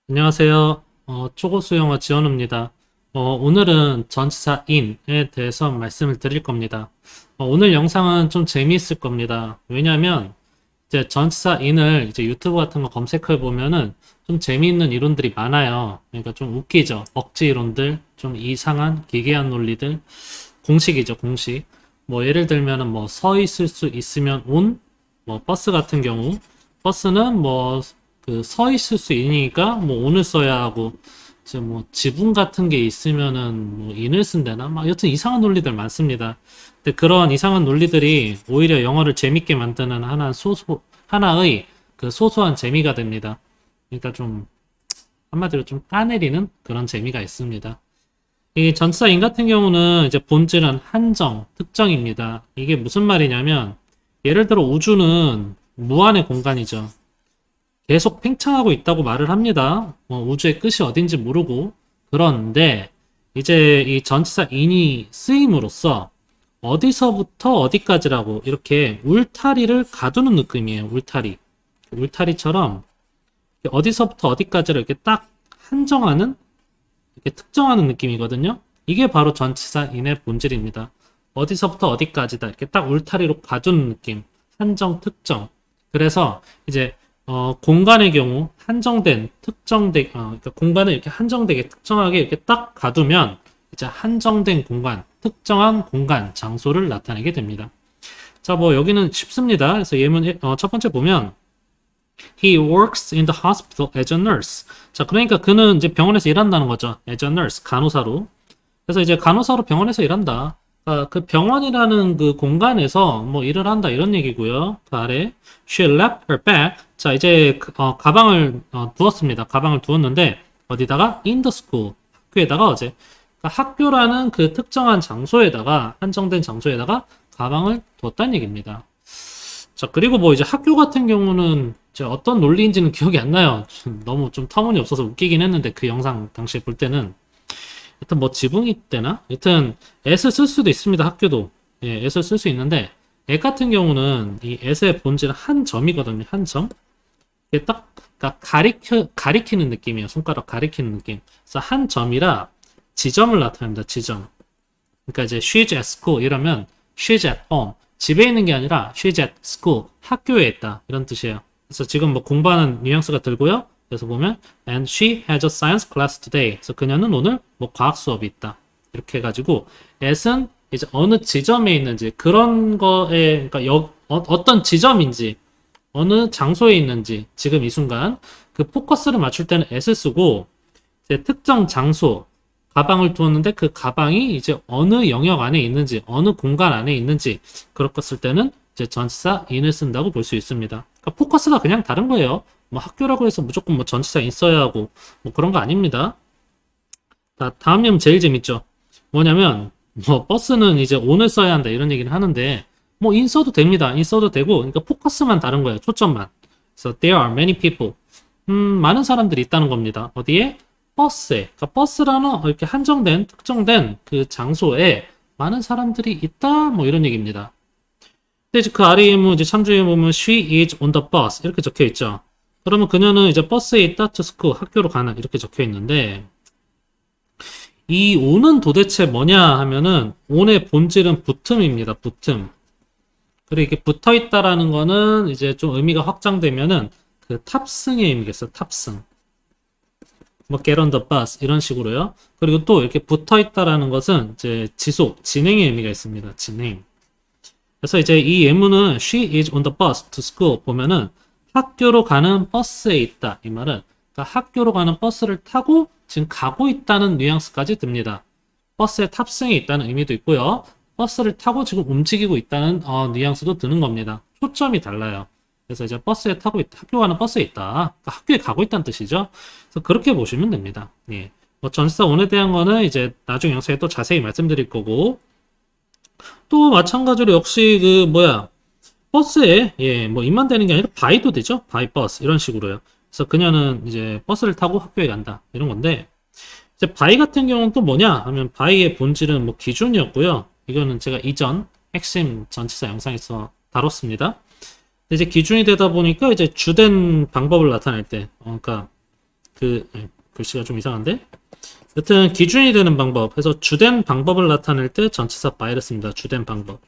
안녕하세요. 초고수 영어 지원우입니다. 오늘은 전치사 in에 대해서 말씀을 드릴 겁니다. 오늘 영상은 좀 재미있을 겁니다. 왜냐하면 이제 전치사 in을 이제 유튜브 같은 거 검색해 보면은 좀 재미있는 이론들이 많아요. 그러니까 좀 웃기죠. 억지 이론들, 좀 이상한 기괴한 논리들, 공식이죠, 공식. 뭐 예를 들면은 뭐 서 있을 수 있으면 온, 뭐 버스 같은 경우 버스는 뭐 그 서 있을 수 있으니까 뭐 온을 써야 하고 이제 뭐 지분 같은 게 있으면은 뭐 인을 쓴다나 막 여튼 이상한 논리들 많습니다. 근데 그런 이상한 논리들이 오히려 영어를 재밌게 만드는 하나의 그 소소한 재미가 됩니다. 그러니까 좀 한마디로 좀 까내리는 그런 재미가 있습니다. 이 전치사인 같은 경우는 이제 본질은 한정, 특정입니다. 이게 무슨 말이냐면 예를 들어 우주는 무한의 공간이죠. 계속 팽창하고 있다고 말을 합니다. 우주의 끝이 어딘지 모르고. 그런데 이제 이 전치사 in이 쓰임으로써 어디서부터 어디까지라고 이렇게 울타리를 가두는 느낌이에요. 울타리. 울타리처럼 어디서부터 어디까지를 이렇게 딱 한정하는, 이렇게 특정하는 느낌이거든요. 이게 바로 전치사 in의 본질입니다. 어디서부터 어디까지다. 이렇게 딱 울타리로 가두는 느낌. 한정, 특정. 그래서 이제 공간의 경우 한정된 그러니까 공간을 이렇게 한정되게 특정하게 이렇게 딱 가두면 이제 한정된 공간, 특정한 공간, 장소를 나타내게 됩니다. 자, 뭐 여기는 쉽습니다. 그래서 예문 첫 번째 보면 He works in the hospital as a nurse. 자, 그러니까 그는 이제 병원에서 일한다는 거죠. as a nurse, 간호사로. 그래서 이제 간호사로 병원에서 일한다. 그 병원이라는 그 공간에서 뭐 일을 한다 이런 얘기고요. 그 아래 She left her bag. 자, 이제 가방을 두었습니다. 가방을 두었는데 어디다가? In the school. 학교에다가 어제. 그러니까 학교라는 그 특정한 장소에다가 한정된 장소에다가 가방을 두었다는 얘기입니다. 자, 그리고 뭐 이제 학교 같은 경우는 이제 어떤 논리인지는 기억이 안 나요. 너무 좀 터무니없어서 웃기긴 했는데 그 영상 당시에 볼 때는 하여튼 뭐 지붕이 되나? 하여튼 s를 쓸 수도 있습니다. 학교도. 예, s를 쓸 수 있는데 at 같은 경우는 이 at의 본질은 한 점이거든요. 한 점. 이게 딱 그러니까 가리키는 느낌이에요. 손가락 가리키는 느낌. 그래서 한 점이라 지점을 나타냅니다. 지점. 그러니까 이제 she's at school 이러면 she's at home. 집에 있는 게 아니라 she's at school. 학교에 있다. 이런 뜻이에요. 그래서 지금 뭐 공부하는 뉘앙스가 들고요. 그래서 보면 and she has a science class today. 그래서 그녀는 오늘 뭐 과학 수업이 있다. 이렇게 해가지고 at은 이제 어느 지점에 있는지 그런 거에 그러니까 어떤 지점인지 어느 장소에 있는지 지금 이 순간 그 포커스를 맞출 때는 at을 쓰고 이제 특정 장소 가방을 두었는데 그 가방이 이제 어느 영역 안에 있는지 어느 공간 안에 있는지 그럴 것 쓸 때는 이제 전치사 in을 쓴다고 볼 수 있습니다. 그러니까 포커스가 그냥 다른 거예요. 뭐 학교라고 해서 무조건 뭐 전치사 in 써야 하고 뭐 그런 거 아닙니다. 자, 다음 예문 제일 재밌죠. 뭐냐면 뭐 버스는 이제 on을 써야 한다 이런 얘기를 하는데 뭐 in 써도 됩니다. in 써도 되고 그러니까 포커스만 다른 거예요. 초점만. 그래서 there are many people. 많은 사람들이 있다는 겁니다. 어디에? 버스에. 그러니까 버스라는 이렇게 한정된 특정된 그 장소에 많은 사람들이 있다 뭐 이런 얘기입니다. 근데 이제 그 아래 예문 이제 참조에 보면 she is on the bus 이렇게 적혀 있죠. 그러면 그녀는 이제 버스에 있다 to school 학교로 가는 이렇게 적혀 있는데 이 on은 도대체 뭐냐 하면은 on의 본질은 붙음입니다. 붙음. 그리고 이게 붙어 있다라는 거는 이제 좀 의미가 확장되면은 그 탑승의 의미겠어. 탑승. 뭐 get on the bus 이런 식으로요. 그리고 또 이렇게 붙어 있다라는 것은 이제 지속, 진행의 의미가 있습니다. 진행. 그래서 이제 이 예문은 she is on the bus to school 보면은 학교로 가는 버스에 있다. 이 말은 그러니까 학교로 가는 버스를 타고 지금 가고 있다는 뉘앙스까지 듭니다. 버스에 탑승해 있다는 의미도 있고요. 버스를 타고 지금 움직이고 있다는 뉘앙스도 드는 겁니다. 초점이 달라요. 그래서 이제 버스에 타고 있다. 학교 가는 버스에 있다. 그러니까 학교에 가고 있다는 뜻이죠. 그래서 그렇게 보시면 됩니다. 예. 뭐 전치사 on에 대한 거는 이제 나중 영상에 또 자세히 말씀드릴 거고 또 마찬가지로 역시 그 뭐야 버스에 예 뭐 입만 되는 게 아니라 바이도 되죠. 바이 버스 이런 식으로요. 그래서 그녀는 이제 버스를 타고 학교에 간다 이런 건데 이제 바이 같은 경우는 또 뭐냐 하면 바이의 본질은 뭐 기준이었고요. 이거는 제가 이전 핵심 전치사 영상에서 다뤘습니다. 이제 기준이 되다 보니까 이제 주된 방법을 나타낼 때, 그러니까 글씨가 좀 이상한데? 여튼 기준이 되는 방법 해서 주된 방법을 나타낼 때 전치사 by를 씁니다. 주된 방법.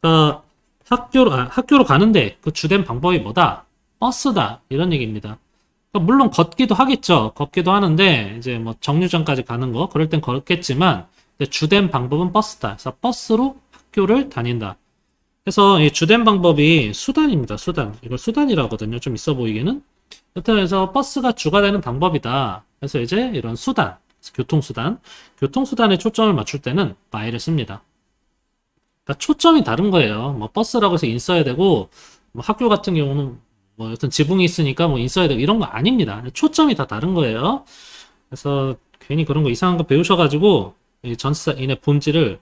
그러니까 학교로 가는데 그 주된 방법이 뭐다? 버스다. 이런 얘기입니다. 그러니까 물론 걷기도 하겠죠. 걷기도 하는데 이제 뭐 정류장까지 가는 거 그럴 땐 걷겠지만 주된 방법은 버스다. 그래서 버스로 학교를 다닌다. 그래서 이 주된 방법이 수단입니다. 수단. 이걸 수단이라고 하거든요. 좀 있어 보이기는. 여튼 그래서 버스가 주가 되는 방법이다. 그래서 이제 이런 수단, 교통수단에 초점을 맞출 때는 by를 씁니다. 그러니까 초점이 다른 거예요. 뭐 버스라고 해서 인 써야 되고 뭐 학교 같은 경우는 뭐 여튼 지붕이 있으니까 뭐 인 써야 되고 이런 거 아닙니다. 초점이 다 다른 거예요. 그래서 괜히 그런 거 이상한 거 배우셔가지고 이 전치사 in의 본질을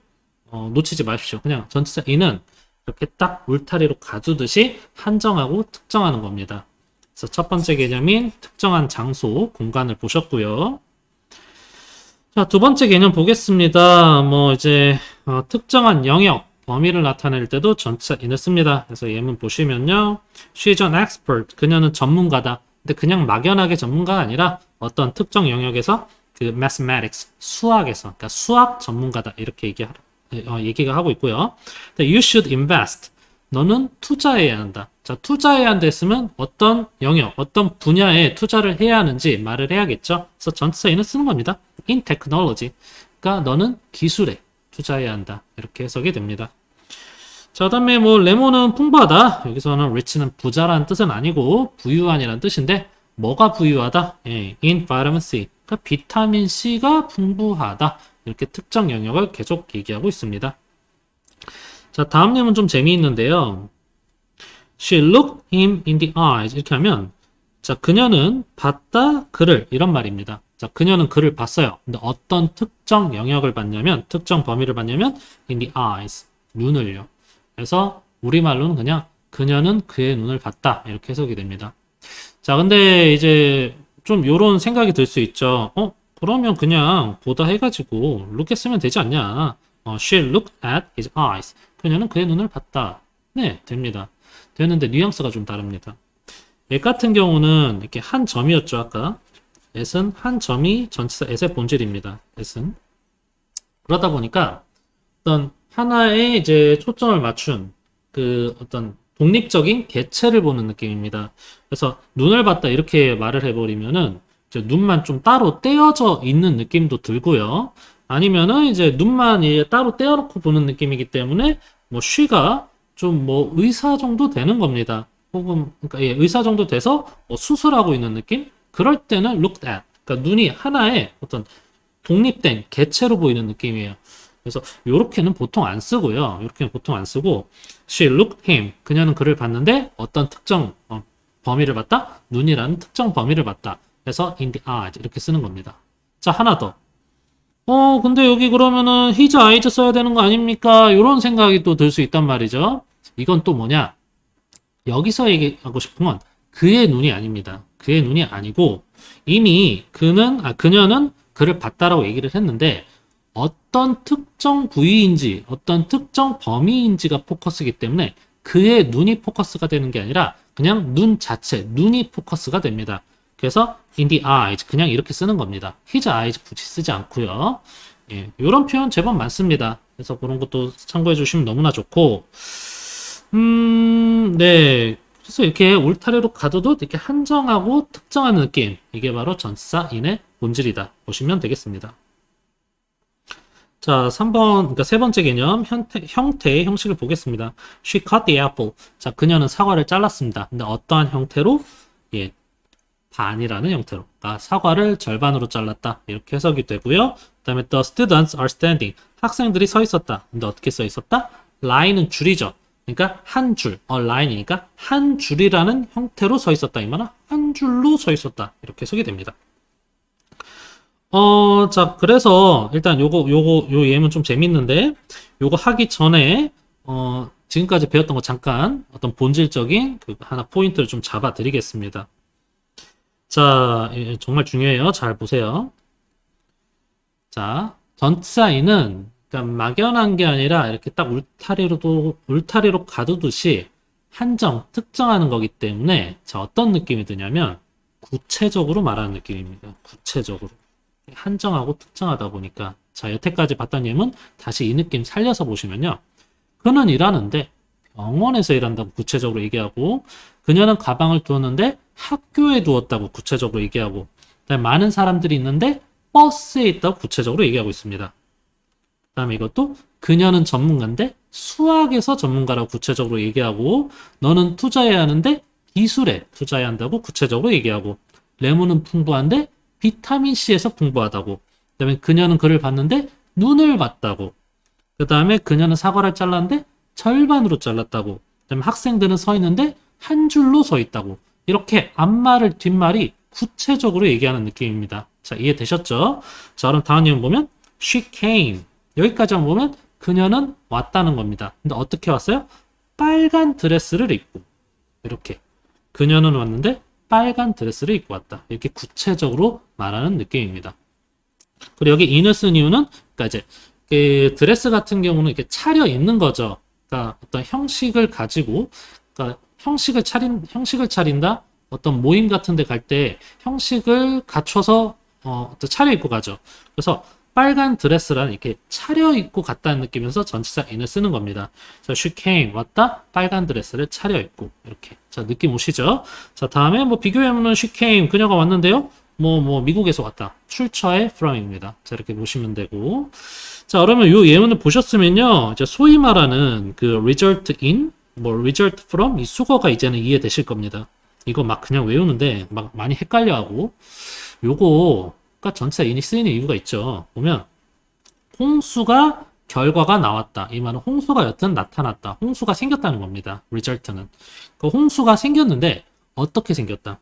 놓치지 마십시오. 그냥 전치사 in은 이렇게 딱 울타리로 가두듯이 한정하고 특정하는 겁니다. 그래서 첫 번째 개념인 특정한 장소, 공간을 보셨고요. 자, 두 번째 개념 보겠습니다. 뭐 이제 특정한 영역, 범위를 나타낼 때도 전치사 in을 씁니다. 그래서 예문 보시면요. She's an expert. 그녀는 전문가다. 근데 그냥 막연하게 전문가가 아니라 어떤 특정 영역에서 그 mathematics, 수학에서, 그러니까 수학 전문가다. 이렇게 얘기가 하고 있고요. You should invest. 너는 투자해야 한다. 자, 투자해야 한다 했으면 어떤 영역, 어떤 분야에 투자를 해야 하는지 말을 해야겠죠. 그래서 전치사 in을 쓰는 겁니다. In technology. 그러니까 너는 기술에 투자해야 한다. 이렇게 해석이 됩니다. 자, 그다음에 뭐 레몬은 풍부하다. 여기서는 rich는 부자라는 뜻은 아니고 부유한이라는 뜻인데 뭐가 부유하다? 예, in vitamin C. 그러니까 비타민 C가 풍부하다. 이렇게 특정 영역을 계속 얘기하고 있습니다. 자, 다음 예문 좀 재미있는데요. She looked him in the eyes. 이렇게 하면 자, 그녀는 봤다 그를 이런 말입니다. 자, 그녀는 그를 봤어요. 근데 어떤 특정 영역을 봤냐면 특정 범위를 봤냐면 in the eyes. 눈을요. 그래서 우리말로는 그냥 그녀는 그의 눈을 봤다. 이렇게 해석이 됩니다. 자, 근데 이제 좀 요런 생각이 들 수 있죠. 그러면 그냥 보다 해가지고 look 했으면 되지 않냐. She looked at his eyes. 그녀는 그의 눈을 봤다. 네, 됩니다. 되는데 뉘앙스가 좀 다릅니다. at 같은 경우는 이렇게 한 점이었죠, 아까. at은 한 점이 전치사 at의 본질입니다. at은. 그러다 보니까 어떤 하나에 이제 초점을 맞춘 그 어떤 독립적인 개체를 보는 느낌입니다. 그래서 눈을 봤다 이렇게 말을 해버리면은 이제 눈만 좀 따로 떼어져 있는 느낌도 들고요. 아니면은 이제 눈만 따로 떼어놓고 보는 느낌이기 때문에 뭐 she가 좀 뭐 의사 정도 되는 겁니다. 혹은 그러니까 의사 정도 돼서 수술하고 있는 느낌? 그럴 때는 looked at. 그러니까 눈이 하나의 어떤 독립된 개체로 보이는 느낌이에요. 그래서 요렇게는 보통 안 쓰고요. 요렇게는 보통 안 쓰고 she looked him. 그녀는 그를 봤는데 어떤 특정 범위를 봤다? 눈이라는 특정 범위를 봤다. 그래서 in the eyes 이렇게 쓰는 겁니다. 자, 하나 더. 근데 여기 그러면은 his eyes 써야 되는 거 아닙니까? 요런 생각이 또 들 수 있단 말이죠. 이건 또 뭐냐? 여기서 얘기하고 싶은 건 그의 눈이 아닙니다. 그의 눈이 아니고 이미 그녀는 그를 봤다라고 얘기를 했는데 어떤 특정 부위인지 어떤 특정 범위인지가 포커스이기 때문에 그의 눈이 포커스가 되는 게 아니라 그냥 눈 자체, 눈이 포커스가 됩니다. 그래서 in the eyes 그냥 이렇게 쓰는 겁니다. his eyes 굳이 쓰지 않고요. 예, 이런 표현 제법 많습니다. 그래서 그런 것도 참고해 주시면 너무나 좋고 네. 그래서 이렇게 울타리로 가둬도 이렇게 한정하고 특정하는 느낌. 이게 바로 전치사 in의 본질이다. 보시면 되겠습니다. 자, 3번, 그러니까 세 번째 개념, 형태의 형식을 보겠습니다. She cut the apple. 자, 그녀는 사과를 잘랐습니다. 근데 어떠한 형태로? 예, 반이라는 형태로. 그러니까 사과를 절반으로 잘랐다. 이렇게 해석이 되고요. 그 다음에 the students are standing. 학생들이 서 있었다. 근데 어떻게 서 있었다? line은 줄이죠. 그러니까 한 줄, line이니까 한 줄이라는 형태로 서 있었다. 이 말은 한 줄로 서 있었다. 이렇게 해석이 됩니다. 자, 그래서 일단 요 예문 좀 재밌는데 요거 하기 전에 지금까지 배웠던 거 잠깐 어떤 본질적인 그 하나 포인트를 좀 잡아 드리겠습니다. 자, 정말 중요해요. 잘 보세요. 자, 전치사 in은 그러니까 막연한 게 아니라 이렇게 딱 울타리로 가두듯이 한정, 특정하는 거기 때문에 자, 어떤 느낌이 드냐면 구체적으로 말하는 느낌입니다. 구체적으로. 한정하고 특정하다 보니까. 자, 여태까지 봤던 예문 다시 이 느낌 살려서 보시면요. 그는 일하는데 병원에서 일한다고 구체적으로 얘기하고, 그녀는 가방을 두었는데 학교에 두었다고 구체적으로 얘기하고, 그다음에 많은 사람들이 있는데 버스에 있다고 구체적으로 얘기하고 있습니다. 그다음에 이것도 그녀는 전문가인데 수학에서 전문가라고 구체적으로 얘기하고, 너는 투자해야 하는데 기술에 투자해야 한다고 구체적으로 얘기하고, 레몬은 풍부한데 비타민C에서 풍부하다고, 그다음에 그녀는 그를 봤는데 눈을 봤다고, 그다음에 그녀는 사과를 잘랐는데 절반으로 잘랐다고, 그다음에 학생들은 서 있는데 한 줄로 서 있다고, 이렇게 앞말을 뒷말이 구체적으로 얘기하는 느낌입니다. 자, 이해되셨죠? 자, 그럼 다음 예문 보면 she came. 여기까지만 보면 그녀는 왔다는 겁니다. 근데 어떻게 왔어요? 빨간 드레스를 입고. 이렇게. 그녀는 왔는데 빨간 드레스를 입고 왔다. 이렇게 구체적으로 말하는 느낌입니다. 그리고 여기 in을 쓴 이유는, 그러니까 이제 그 드레스 같은 경우는 이렇게 차려 입는 거죠. 그러니까 어떤 형식을 가지고, 그러니까 형식을 차린다. 어떤 모임 같은 데 갈 때 형식을 갖춰서 어떤 차려 입고 가죠. 그래서 빨간 드레스라는 이렇게 차려입고 갔다는 느낌에서 전치사 in을 쓰는 겁니다. 자, she came, 왔다, 빨간 드레스를 차려입고, 이렇게. 자, 느낌 오시죠? 자, 다음에 뭐 비교해보면 she came, 그녀가 왔는데요. 미국에서 왔다. 출처의 from입니다. 자, 이렇게 보시면 되고. 자, 그러면 이 예문을 보셨으면요. 이제 소위 말하는 그 result in, result from, 이 수거가 이제는 이해되실 겁니다. 이거 막 그냥 외우는데 막 많이 헷갈려하고, 요거가 전치사 in이 쓰이는 이유가 있죠. 보면 홍수가 결과가 나왔다. 이 말은 홍수가 여튼 나타났다. 홍수가 생겼다는 겁니다. result는. 그 홍수가 생겼는데 어떻게 생겼다?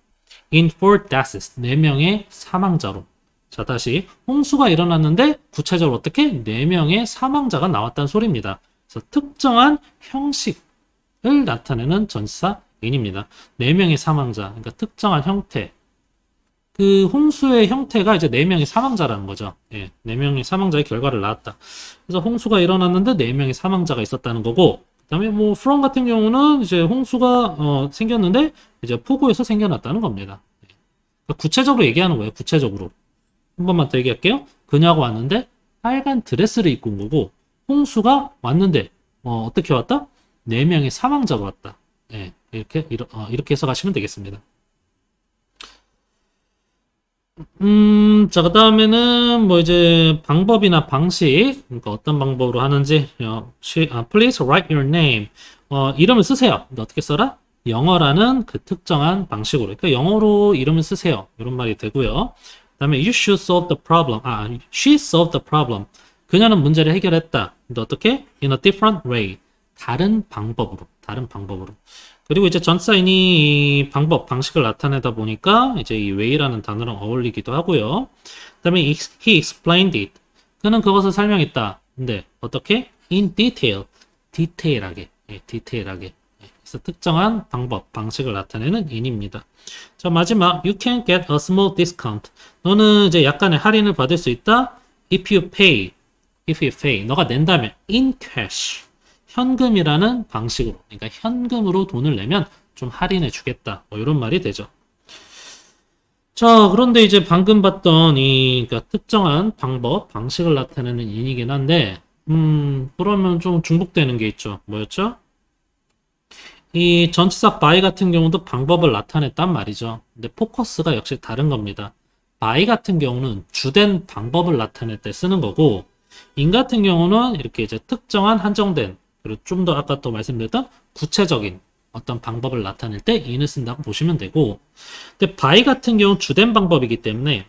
in 4 deaths, 4명의 사망자로. 자, 다시 홍수가 일어났는데 구체적으로 어떻게? 4명의 사망자가 나왔다는 소리입니다. 그래서 특정한 형식을 나타내는 전치사 in입니다. 4명의 사망자, 그러니까 특정한 형태. 그 홍수의 형태가 이제 4명의 사망자라는 거죠. 예, 4명의 사망자의 결과를 낳았다. 그래서 홍수가 일어났는데 4명의 사망자가 있었다는 거고, 그다음에 from 같은 경우는 이제 홍수가 생겼는데 이제 폭우에서 생겨났다는 겁니다. 그러니까 구체적으로 얘기하는 거예요. 구체적으로. 한 번만 더 얘기할게요. 그녀가 왔는데 빨간 드레스를 입고 온 거고, 홍수가 왔는데 어떻게 왔다? 4명의 사망자가 왔다. 예, 이렇게 해석하시면 되겠습니다. 자, 그 다음에는 이제 방법이나 방식, 그러니까 어떤 방법으로 하는지, please write your name. 이름을 쓰세요. 근데 어떻게 써라? 영어라는 그 특정한 방식으로. 그러니까 영어로 이름을 쓰세요. 이런 말이 되고요. 그 다음에 you should solve the problem. She solved the problem. 그녀는 문제를 해결했다. 근데 어떻게? In a different way. 다른 방법으로. 그리고 이제 전사인이 방식을 나타내다 보니까 이제 이 way라는 단어랑 어울리기도 하고요. 그 다음에 he explained it. 그는 그것을 설명했다. 근데 어떻게? In detail. 디테일하게. 그래서 특정한 방식을 나타내는 in입니다. 자, 마지막 you can get a small discount. 너는 이제 약간의 할인을 받을 수 있다. If you pay. 너가 낸다면 in cash. 현금이라는 방식으로, 그러니까 현금으로 돈을 내면 좀 할인해 주겠다. 이런 말이 되죠. 자, 그런데 이제 방금 봤던 그러니까 특정한 방식을 나타내는 인이긴 한데, 그러면 좀 중복되는 게 있죠. 뭐였죠? 이 전치사 by 같은 경우도 방법을 나타냈단 말이죠. 근데 포커스가 역시 다른 겁니다. by 같은 경우는 주된 방법을 나타낼 때 쓰는 거고, in 같은 경우는 이렇게 이제 특정한 한정된, 그리고 좀 더 아까 또 말씀드렸던 구체적인 어떤 방법을 나타낼 때 in을 쓴다고 보시면 되고, 근데 by 같은 경우는 주된 방법이기 때문에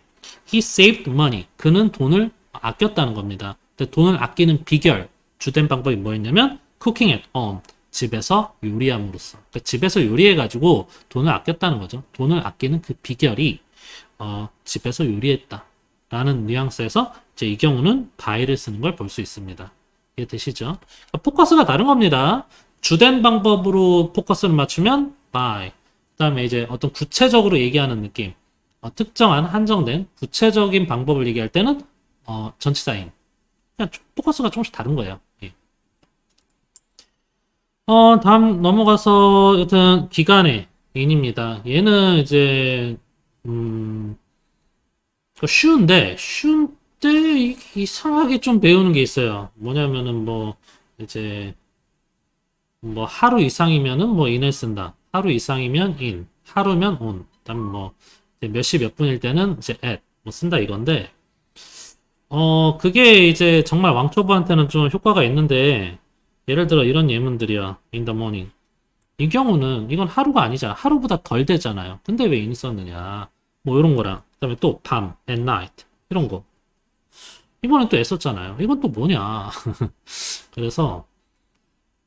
he saved money. 그는 돈을 아꼈다는 겁니다. 근데 돈을 아끼는 비결, 주된 방법이 뭐였냐면 cooking at home. 집에서 요리함으로써. 그러니까 집에서 요리해가지고 돈을 아꼈다는 거죠. 돈을 아끼는 그 비결이 집에서 요리했다. 라는 뉘앙스에서 이제 이 경우는 by를 쓰는 걸 볼 수 있습니다. 이해되시죠? 그러니까 포커스가 다른 겁니다. 주된 방법으로 포커스를 맞추면 by. 그 다음에 이제 어떤 구체적으로 얘기하는 느낌. 특정한 한정된 구체적인 방법을 얘기할 때는 전치사인. 그냥 포커스가 조금씩 다른 거예요. 예. 다음 넘어가서 여튼 기간의 in입니다. 얘는 이제 음, 쉬운데 이상하게 좀 배우는 게 있어요. 뭐냐면은 뭐 이제 뭐 하루 이상이면은 뭐 in을 쓴다. 하루 이상이면 in, 하루면 on. 그다음에 뭐 이제 몇 시 몇 분일 때는 이제 at 뭐 쓴다 이건데 그게 이제 정말 왕초보한테는 좀 효과가 있는데 예를 들어 이런 예문들이야. in the morning. 이 경우는 이건 하루가 아니잖아. 하루보다 덜 되잖아요. 근데 왜 in 썼느냐. 뭐 이런 거랑 그다음에 또 밤, at night 이런 거. 이번엔 또 애썼잖아요. 이건 또 뭐냐. 그래서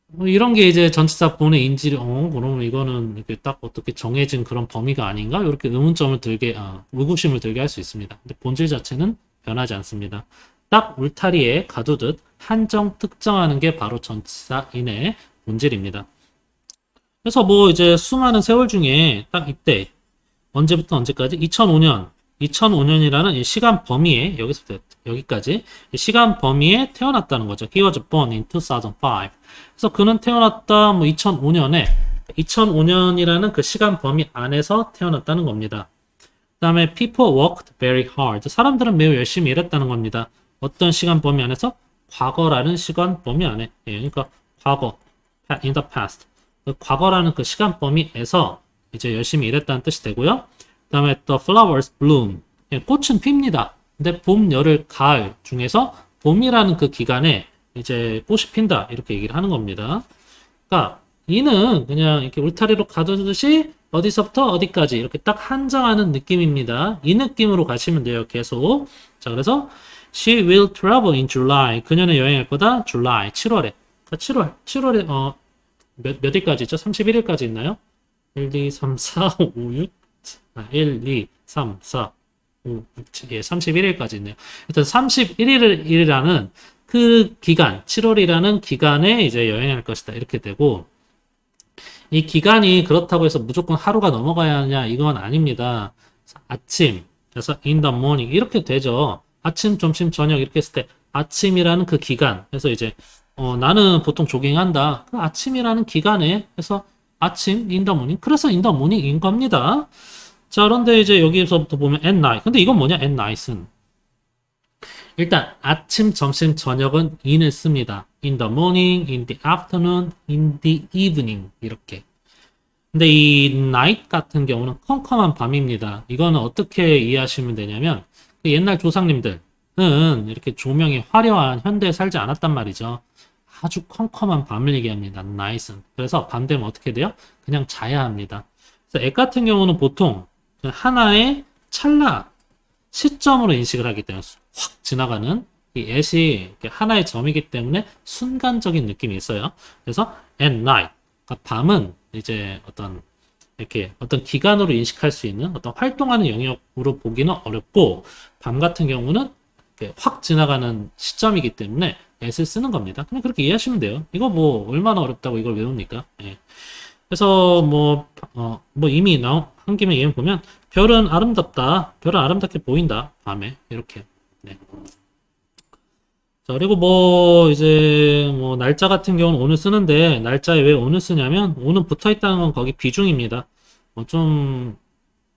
뭐 이런 게 이제 전치사 본의 인지를 그러면 이거는 이렇게 딱 어떻게 정해진 그런 범위가 아닌가? 이렇게 의문점을 들게 의구심을 들게 할 수 있습니다. 근데 본질 자체는 변하지 않습니다. 딱 울타리에 가두듯 한정 특정하는 게 바로 전치사인의 본질입니다. 그래서 뭐 이제 수많은 세월 중에 딱 이때 언제부터 언제까지 2005년 2005년이라는 이 시간 범위에 여기서부터 여기까지 이 시간 범위에 태어났다는 거죠. He was born in 2005. 그래서 그는 태어났다 뭐 2005년에 2005년이라는 그 시간 범위 안에서 태어났다는 겁니다. 그다음에 people worked very hard. 사람들은 매우 열심히 일했다는 겁니다. 어떤 시간 범위 안에서? 과거라는 시간 범위 안에. 예, 그러니까 과거, in the past. 그 과거라는 그 시간 범위에서 이제 열심히 일했다는 뜻이 되고요. 그다음에 the flowers bloom. 예, 꽃은 핍니다. 근데 봄, 여름, 가을 중에서 봄이라는 그 기간에 이제 꽃이 핀다 이렇게 얘기를 하는 겁니다. 그러니까 이는 그냥 이렇게 울타리로 가두듯이 어디서부터 어디까지 이렇게 딱 한정하는 느낌입니다. 이 느낌으로 가시면 돼요. 계속. 자, 그래서 she will travel in July. 그녀는 여행할 거다. July, 7월에. 그러니까 7월에 몇 일까지 있죠? 31일까지 있나요? 1, 2, 3, 4, 5, 6 1, 2, 3, 4, 5, 6, 7, 예, 31일까지 있네요. 일단 31일이라는 그 기간, 7월이라는 기간에 이제 여행할 것이다. 이렇게 되고, 이 기간이 그렇다고 해서 무조건 하루가 넘어가야 하냐, 이건 아닙니다. 아침, 그래서 in the morning, 이렇게 되죠. 아침, 점심, 저녁, 이렇게 했을 때, 아침이라는 그 기간, 그래서 이제, 나는 보통 조깅한다. 그 아침이라는 기간에, 그래서 아침, in the morning, 그래서 in the morning인 겁니다. 자, 그런데 이제 여기서부터 보면 at night. 근데 이건 뭐냐, at night은. 일단 아침, 점심, 저녁은 in을 씁니다. in the morning, in the afternoon, in the evening 이렇게. 근데 이 night 같은 경우는 컴컴한 밤입니다. 이거는 어떻게 이해하시면 되냐면 그 옛날 조상님들은 이렇게 조명이 화려한 현대에 살지 않았단 말이죠. 아주 컴컴한 밤을 얘기합니다. night은. 그래서 밤 되면 어떻게 돼요? 그냥 자야 합니다. 그래서 at 같은 경우는 보통 그 하나의 찰나 시점으로 인식을 하기 때문에 확 지나가는 이 at이 하나의 점이기 때문에 순간적인 느낌이 있어요. 그래서 at night, 그러니까 밤은 이제 어떤 기간으로 인식할 수 있는 어떤 활동하는 영역으로 보기는 어렵고 밤 같은 경우는 이렇게 확 지나가는 시점이기 때문에 at을 쓰는 겁니다. 그냥 그렇게 이해하시면 돼요. 이거 뭐 얼마나 어렵다고 이걸 외웁니까? 예. 그래서 뭐 이미 한 김에 예문 보면 별은 아름답다. 별은 아름답게 보인다. 밤에 이렇게. 네. 자, 그리고 뭐 이제 뭐 날짜 같은 경우는 오늘 쓰는데 날짜에 왜 오늘 쓰냐면 오늘 붙어 있다는 건 거기 비중입니다. 뭐 좀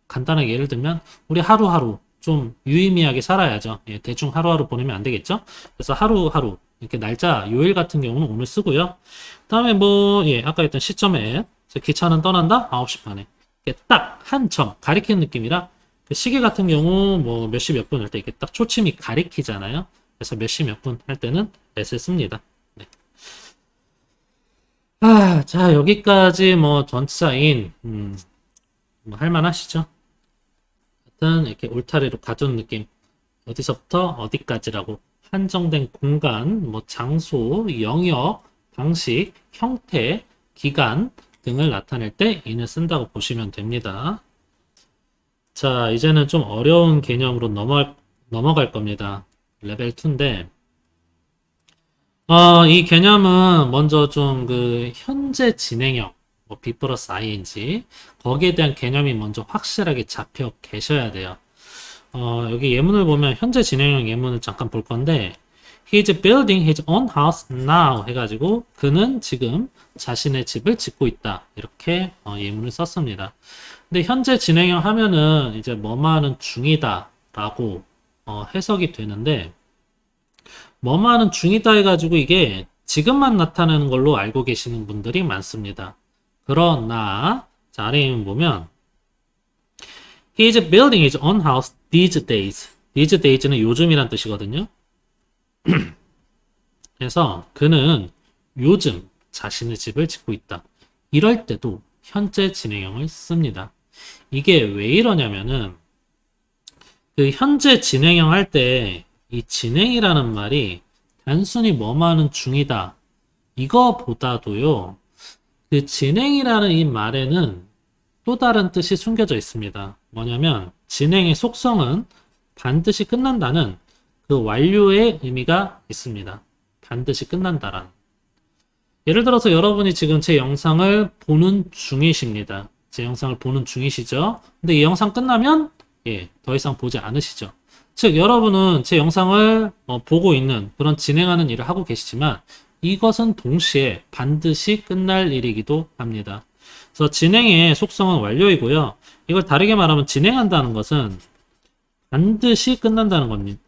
간단하게 예를 들면 우리 하루하루 좀 유의미하게 살아야죠. 예, 대충 하루하루 보내면 안 되겠죠? 그래서 하루하루 이렇게 날짜 요일 같은 경우는 오늘 쓰고요. 그다음에 뭐 예, 아까 했던 시점에 기차는 떠난다 9시 반에 딱 한 점 가리키는 느낌이라 그 시계 같은 경우 뭐 몇 시 몇 분 할 때 이렇게 딱 초침이 가리키잖아요. 그래서 몇 시 몇 분 할 때는 at을 씁니다. 네. 자 여기까지 뭐 전치사인 뭐 할만하시죠? 하여튼 이렇게 울타리로 가둔 느낌 어디서부터 어디까지라고 한정된 공간, 뭐 장소, 영역, 방식, 형태, 기간 등을 나타낼 때 in을 쓴다고 보시면 됩니다. 자, 이제는 좀 어려운 개념으로 넘어갈 겁니다. 레벨 2인데, 이 개념은 먼저 좀 그 현재 진행형, 뭐 B 플러스 ing, 거기에 대한 개념이 먼저 확실하게 잡혀 계셔야 돼요. 여기 예문을 보면 현재 진행형 예문을 잠깐 볼 건데, He is building his own house now 해가지고 그는 지금 자신의 집을 짓고 있다. 이렇게 예문을 썼습니다. 근데 현재 진행형 하면은 이제 뭐뭐하는 중이다 라고 해석이 되는데 뭐뭐하는 중이다 해가지고 이게 지금만 나타나는 걸로 알고 계시는 분들이 많습니다. 그러나 자, 아래에 보면 He is building his own house these days. these days는 요즘이란 뜻이거든요. 그래서 그는 요즘 자신의 집을 짓고 있다. 이럴 때도 현재 진행형을 씁니다. 이게 왜 이러냐면은 그 현재 진행형 할 때 이 진행이라는 말이 단순히 뭐뭐 하는 중이다. 이거보다도요. 그 진행이라는 이 말에는 또 다른 뜻이 숨겨져 있습니다. 뭐냐면 진행의 속성은 반드시 끝난다는 그 완료의 의미가 있습니다. 반드시 끝난다라는. 예를 들어서 여러분이 지금 제 영상을 보는 중이십니다. 제 영상을 보는 중이시죠? 근데 이 영상 끝나면 더 이상 보지 않으시죠? 즉 여러분은 제 영상을 보고 있는 그런 진행하는 일을 하고 계시지만 이것은 동시에 반드시 끝날 일이기도 합니다. 그래서 진행의 속성은 완료이고요. 이걸 다르게 말하면 진행한다는 것은 반드시 끝난다는 겁니다.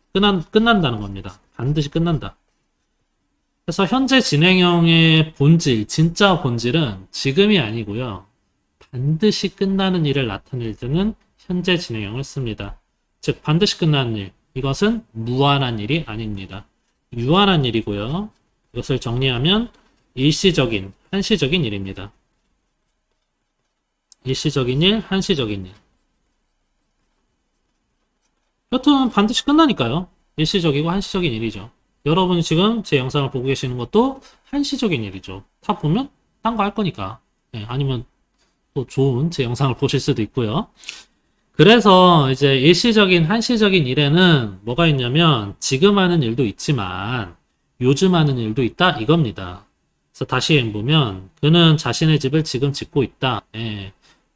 끝난다는 겁니다. 반드시 끝난다. 그래서 현재 진행형의 본질, 진짜 본질은 지금이 아니고요. 반드시 끝나는 일을 나타낼 때는 현재 진행형을 씁니다. 즉 반드시 끝나는 일, 이것은 무한한 일이 아닙니다. 유한한 일이고요. 이것을 정리하면 일시적인, 한시적인 일입니다. 일시적인 일, 한시적인 일. 여튼 반드시 끝나니까요. 일시적이고 한시적인 일이죠. 여러분이 지금 제 영상을 보고 계시는 것도 한시적인 일이죠. 다 보면 딴 거 할 거니까. 아니면 또 좋은 제 영상을 보실 수도 있고요. 그래서 이제 일시적인, 한시적인 일에는 뭐가 있냐면 지금 하는 일도 있지만 요즘 하는 일도 있다 이겁니다. 그래서 다시 보면 그는 자신의 집을 지금 짓고 있다.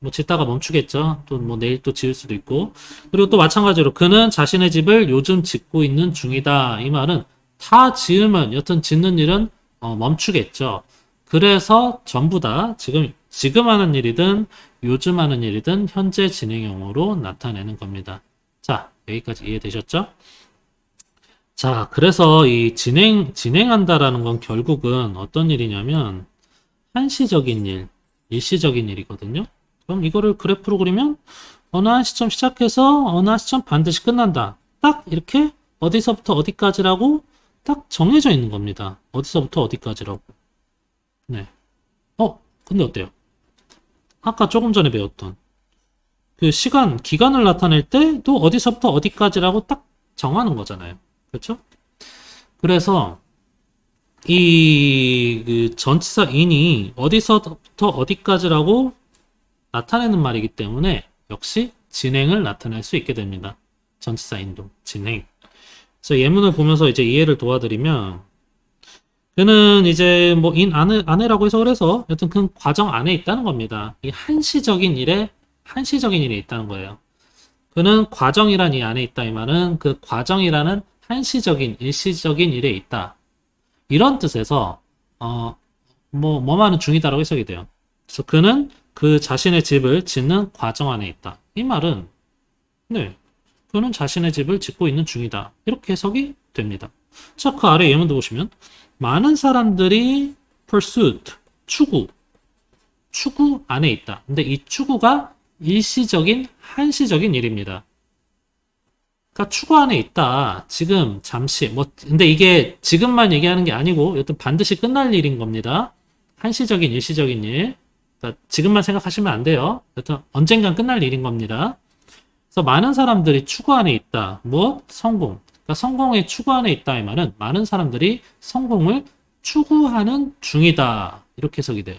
뭐 짓다가 멈추겠죠. 또 뭐 내일 또 지을 수도 있고. 그리고 또 마찬가지로 그는 자신의 집을 요즘 짓고 있는 중이다. 이 말은 다 지으면 여튼 짓는 일은 멈추겠죠. 그래서 전부 다 지금 하는 일이든 요즘 하는 일이든 현재 진행형으로 나타내는 겁니다. 자, 여기까지 이해되셨죠? 자, 그래서 이 진행한다라는 건 결국은 어떤 일이냐면 한시적인 일, 일시적인 일이거든요. 그럼 이거를 그래프로 그리면 어느 한 시점 시작해서 어느 한 시점 반드시 끝난다. 딱 이렇게 어디서부터 어디까지라고 딱 정해져 있는 겁니다. 어디서부터 어디까지라고. 네. 근데 어때요? 아까 조금 전에 배웠던 그 기간을 나타낼 때도 어디서부터 어디까지라고 딱 정하는 거잖아요. 그렇죠? 그래서 그 전치사 in이 어디서부터 어디까지라고 나타내는 말이기 때문에 역시 진행을 나타낼 수 있게 됩니다. 전치사 in도 진행. 그래서 예문을 보면서 이제 이해를 도와드리면 그는 이제 뭐 안에라고 해석을 해서 여튼 그 과정 안에 있다는 겁니다. 이 한시적인 일에 있다는 거예요. 그는 과정이란 이 안에 있다 이 말은 그 과정이라는 한시적인 일시적인 일에 있다. 이런 뜻에서 뭐만은 중이다라고 해석이 돼요. 그래서 그는 그 자신의 집을 짓는 과정 안에 있다. 이 말은 그는 자신의 집을 짓고 있는 중이다. 이렇게 해석이 됩니다. 자, 그 아래 예문도 보시면 많은 사람들이 pursuit, 추구 안에 있다. 근데 이 추구가 일시적인, 한시적인 일입니다. 그러니까 추구 안에 있다. 지금, 잠시, 근데 이게 지금만 얘기하는 게 아니고, 여튼 반드시 끝날 일인 겁니다. 한시적인, 일시적인 일. 그러니까 지금만 생각하시면 안 돼요. 여튼 언젠간 끝날 일인 겁니다. 그래서 많은 사람들이 추구 안에 있다. 성공. 그러니까 성공의 추구 안에 있다. 이 말은 많은 사람들이 성공을 추구하는 중이다. 이렇게 해석이 돼요.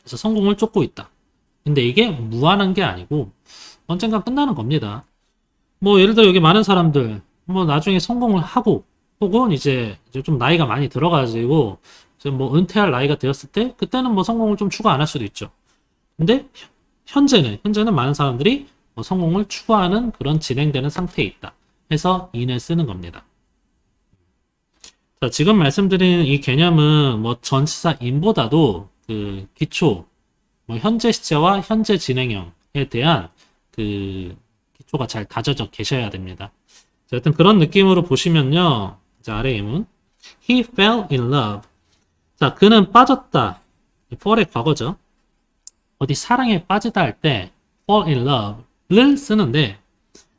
그래서 성공을 쫓고 있다. 근데 이게 무한한 게 아니고 언젠가 끝나는 겁니다. 예를 들어 여기 많은 사람들 나중에 성공을 하고 혹은 이제 좀 나이가 많이 들어가지고 이제 은퇴할 나이가 되었을 때 그때는 성공을 좀 추구 안 할 수도 있죠. 근데 현재는 많은 사람들이 성공을 추구하는 그런 진행되는 상태에 있다. 해서 in을 쓰는 겁니다. 자, 지금 말씀드리는 이 개념은 전치사 in보다도 그 기초 현재 시제와 현재 진행형 대한 그 기초가 잘 다져져 계셔야 됩니다. 자, 여튼 그런 느낌으로 보시면요. 자, 아래 예문. He fell in love. 자, 그는 빠졌다. fall의 과거죠. 어디 사랑에 빠지다 할 때 fall in love를 쓰는데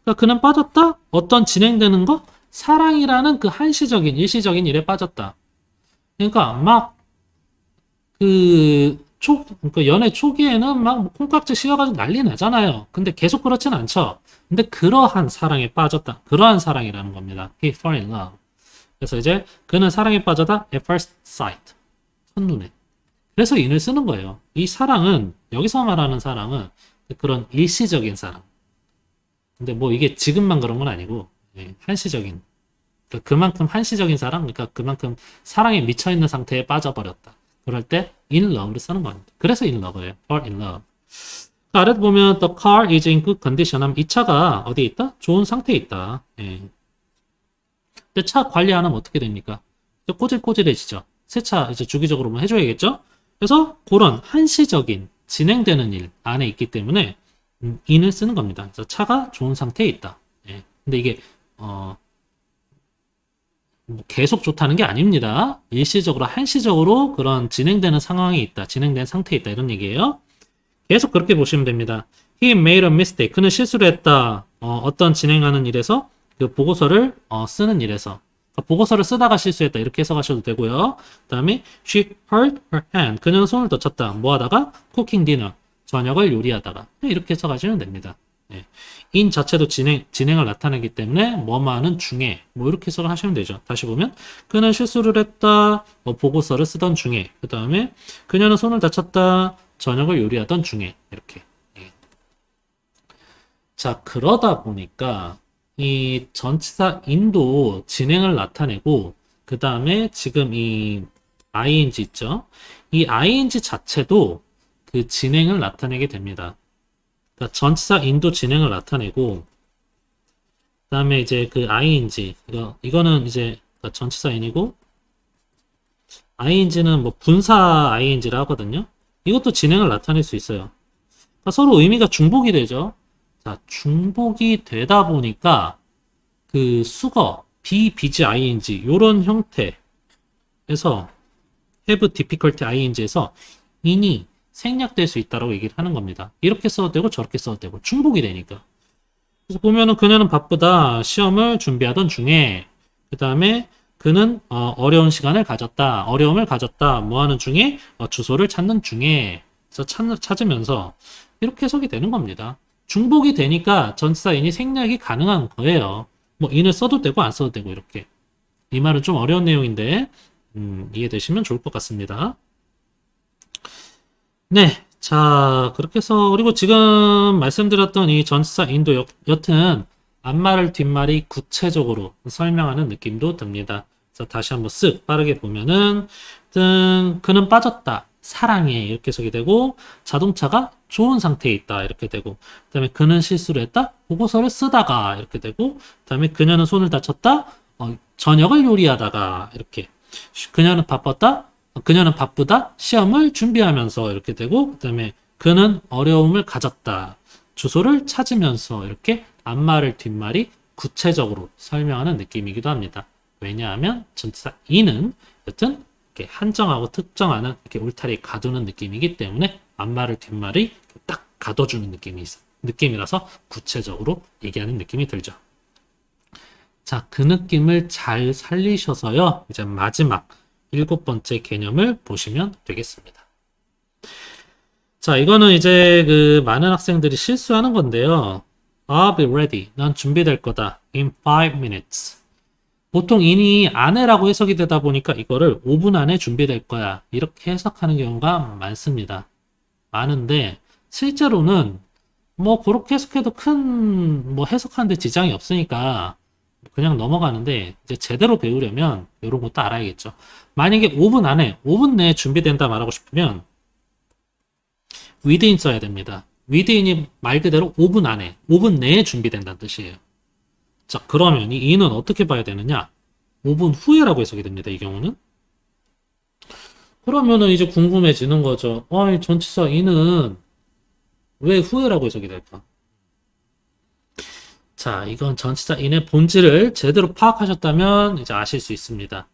그러니까 그는 빠졌다? 어떤 진행되는 거? 사랑이라는 그 한시적인, 일시적인 일에 빠졌다. 그러니까 막 그러니까 연애 초기에는 막 콩깍지 씌워가지고 난리 나잖아요. 근데 계속 그렇진 않죠. 근데 그러한 사랑에 빠졌다. 그러한 사랑이라는 겁니다. He fell in love. 그래서 이제 그는 사랑에 빠졌다. At first sight. 첫눈에. 그래서 in을 쓰는 거예요. 이 사랑은, 여기서 말하는 사랑은 그런 일시적인 사랑. 근데 뭐 이게 지금만 그런 건 아니고, 한시적인. 그러니까 그만큼 한시적인 사랑, 그러니까 그만큼 사랑에 미쳐있는 상태에 빠져버렸다. 그럴 때 in love를 쓰는 겁니다. 그래서 in love예요. fall in love. 아래도 보면 the car is in good condition 하면 이 차가 어디에 있다? 좋은 상태에 있다. 예. 근데 차 관리 안 하면 어떻게 됩니까? 꼬질꼬질해지죠. 세차 이제 주기적으로 뭐 해줘야겠죠? 그래서 그런 한시적인 진행되는 일 안에 있기 때문에 in을 쓰는 겁니다. 그래서 차가 좋은 상태에 있다. 예. 근데 이게 뭐 계속 좋다는 게 아닙니다. 일시적으로 한시적으로 그런 진행되는 상황이 있다. 진행된 상태에 있다. 이런 얘기예요. 계속 그렇게 보시면 됩니다. He made a mistake. 그는 실수를 했다. 어떤 진행하는 일에서 그 보고서를 쓰는 일에서 보고서를 쓰다가 실수했다. 이렇게 해석하셔도 되고요. 그 다음에 she hurt her hand. 그녀는 손을 다쳤다. 뭐 하다가? cooking dinner. 저녁을 요리하다가. 이렇게 해석하시면 됩니다. 예. in 자체도 진행을 나타내기 때문에 뭐뭐하는 중에 뭐 이렇게 해석을 하시면 되죠. 다시 보면 그는 실수를 했다. 보고서를 쓰던 중에 그 다음에 그녀는 손을 다쳤다. 저녁을 요리하던 중에 이렇게. 예. 자, 그러다 보니까 이 전치사 in도 진행을 나타내고 그 다음에 지금 이 ing 있죠. 이 ing 자체도 그 진행을 나타내게 됩니다. 그러니까 전치사 in도 진행을 나타내고 그 다음에 이제 그 ing 이거는 이제 전치사 in이고 ing는 뭐 분사 ing라 하거든요. 이것도 진행을 나타낼 수 있어요. 그러니까 서로 의미가 중복이 되죠. 자, 중복이 되다 보니까 그 수거 be, BG, ing 요런 형태에서 have difficulty ing에서 in이 생략될 수 있다고 얘기를 하는 겁니다. 이렇게 써도 되고 저렇게 써도 되고 중복이 되니까. 그래서 보면은 그녀는 바쁘다. 시험을 준비하던 중에 그 다음에 그는 어려운 시간을 가졌다. 어려움을 가졌다. 뭐 하는 중에 주소를 찾는 중에 그래서 찾으면서 이렇게 해석이 되는 겁니다. 중복이 되니까 전치사 in이 생략이 가능한 거예요. 뭐 in을 써도 되고 안 써도 되고 이렇게. 이 말은 좀 어려운 내용인데 이해되시면 좋을 것 같습니다. 네, 자 그렇게 해서 그리고 지금 말씀드렸던 이 전치사 in도 여튼 앞말을 뒷말이 구체적으로 설명하는 느낌도 듭니다. 그래서 다시 한번 쓱 빠르게 보면은 그는 빠졌다. 사랑해 이렇게 해석이 되고 자동차가 좋은 상태에 있다 이렇게 되고 그 다음에 그는 실수를 했다 보고서를 쓰다가 이렇게 되고 그 다음에 그녀는 손을 다쳤다 저녁을 요리하다가 이렇게 그녀는 바쁘다 시험을 준비하면서 이렇게 되고 그 다음에 그는 어려움을 가졌다 주소를 찾으면서 이렇게 앞말을 뒷말이 구체적으로 설명하는 느낌이기도 합니다. 왜냐하면 전치사 in은 여튼 이렇게 한정하고 특정하는 이렇게 울타리 가두는 느낌이기 때문에 앞말을 뒷말이 딱 가둬주는 느낌이라서 구체적으로 얘기하는 느낌이 들죠. 자, 그 느낌을 잘 살리셔서요. 이제 마지막 7번째 개념을 보시면 되겠습니다. 자, 이거는 이제 그 많은 학생들이 실수하는 건데요. I'll be ready. 난 준비될 거다. In 5 minutes. 보통 in이 안에라고 해석이 되다 보니까 이거를 5분 안에 준비될 거야. 이렇게 해석하는 경우가 많습니다. 많은데 실제로는 뭐 그렇게 해석해도 큰 뭐 해석하는데 지장이 없으니까 그냥 넘어가는데 이제 제대로 배우려면 이런 것도 알아야겠죠. 만약에 5분 안에 5분 내에 준비된다 말하고 싶으면 within 써야 됩니다. within이 말 그대로 5분 안에 5분 내에 준비된다는 뜻이에요. 자, 그러면 이 in은 어떻게 봐야 되느냐? 5분 후에라고 해석이 됩니다. 이 경우는. 그러면은 이제 궁금해지는 거죠. 이 전치사 in은 왜 후에라고 해석이 될까? 자, 이건 전치사 in의 본질을 제대로 파악하셨다면 이제 아실 수 있습니다.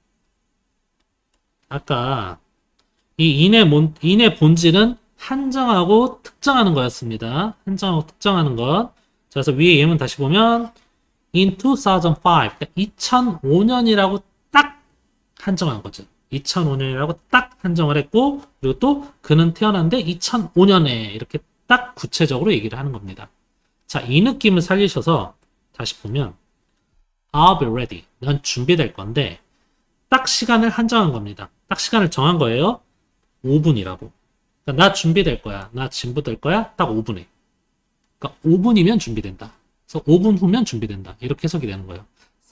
아까 이 in의 본질은 한정하고 특정하는 거였습니다. 한정하고 특정하는 것. 자, 그래서 위에 예문 다시 보면 in 2005, 그러니까 2005년이라고 딱 한정한 거죠. 2005년이라고 딱 한정을 했고, 그리고 또 그는 태어난데 2005년에 이렇게 딱 구체적으로 얘기를 하는 겁니다. 자, 이 느낌을 살리셔서 다시 보면 I'll be ready. 넌 준비될 건데 딱 시간을 한정한 겁니다. 딱 시간을 정한 거예요. 5분이라고. 그러니까 나 준비될 거야. 나 진부될 거야. 딱 5분에. 그러니까 5분이면 준비된다. 그래서 5분 후면 준비된다. 이렇게 해석이 되는 거예요.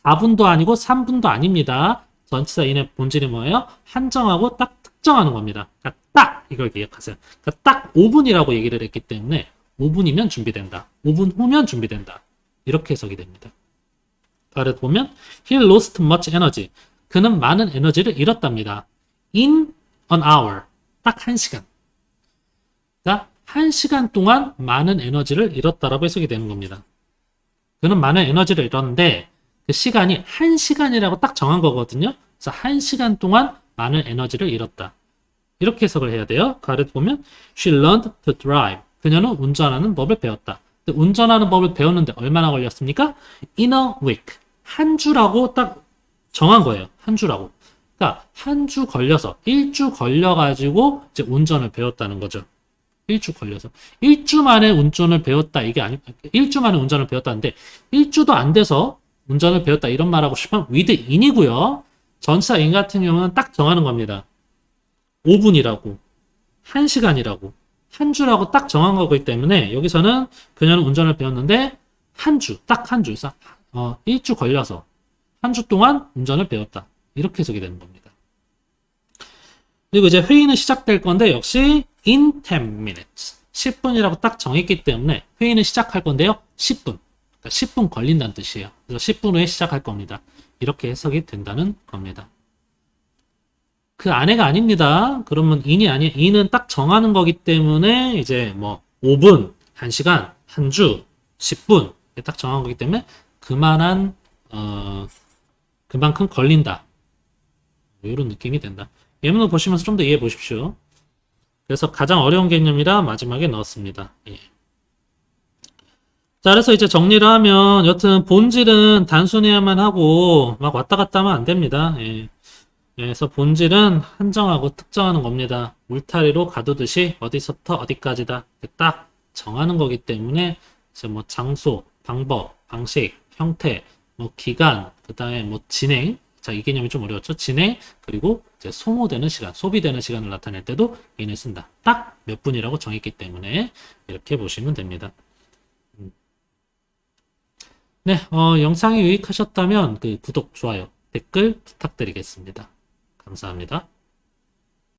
4분도 아니고 3분도 아닙니다. 전치사 인의 본질이 뭐예요? 한정하고 딱 특정하는 겁니다. 그러니까 딱 이걸 기억하세요. 그러니까 딱 5분이라고 얘기를 했기 때문에 5분이면 준비된다. 5분 후면 준비된다. 이렇게 해석이 됩니다. 아래 보면 He lost much energy. 그는 많은 에너지를 잃었답니다. In an hour. 딱 1시간. 그러니까 1시간 동안 많은 에너지를 잃었다라고 해석이 되는 겁니다. 그는 많은 에너지를 잃었는데 그 시간이 1시간이라고 딱 정한 거거든요. 그래서 1시간 동안 많은 에너지를 잃었다. 이렇게 해석을 해야 돼요. 가르 보면 She learned to drive. 그녀는 운전하는 법을 배웠다. 운전하는 법을 배웠는데 얼마나 걸렸습니까? In a week. 한 주라고 딱 정한 거예요. 한 주라고. 그러니까 한 주 걸려서 1주 걸려가지고 이제 운전을 배웠다는 거죠. 1주 걸려서. 1주 만에 운전을 배웠다. 이게 아니, 1주 만에 운전을 배웠다는데 1주도 안 돼서 운전을 배웠다. 이런 말하고 싶으면 with in이고요. 전치사 in 같은 경우는 딱 정하는 겁니다. 5분이라고. 1시간이라고. 한 주라고 딱 정한 거기 때문에 여기서는 그녀는 운전을 배웠는데 한 주, 딱 한 주. 1주 걸려서 한 주 동안 운전을 배웠다. 이렇게 해석이 되는 겁니다. 그리고 이제 회의는 시작될 건데 역시 in 10 minutes. 10분이라고 딱 정했기 때문에 회의는 시작할 건데요. 10분. 그러니까 10분 걸린다는 뜻이에요. 그래서 10분 후에 시작할 겁니다. 이렇게 해석이 된다는 겁니다. 그 안에가 아닙니다. 그러면 in이 아니에요. in은 딱 정하는 거기 때문에 이제 뭐 5분, 1시간, 한 주, 10분 딱 정한 거기 때문에 그만한 그만큼 걸린다. 이런 느낌이 된다. 예문을 보시면서 좀 더 이해해 보십시오. 그래서 가장 어려운 개념이라 마지막에 넣었습니다. 예. 자, 그래서 이제 정리를 하면 여튼 본질은 단순해야만 하고 막 왔다 갔다 하면 안 됩니다. 예. 그래서 본질은 한정하고 특정하는 겁니다. 울타리로 가두듯이 어디서부터 어디까지다 딱 정하는 거기 때문에 이제 뭐 장소, 방법, 방식, 형태, 뭐 기간, 그 다음에 뭐 진행. 자, 이 개념이 좀 어려웠죠. 진행, 그리고 이제 소모되는 시간, 소비되는 시간을 나타낼 때도 in을 쓴다. 딱 몇 분이라고 정했기 때문에 이렇게 보시면 됩니다. 네, 영상이 유익하셨다면 그 구독, 좋아요, 댓글 부탁드리겠습니다. 감사합니다.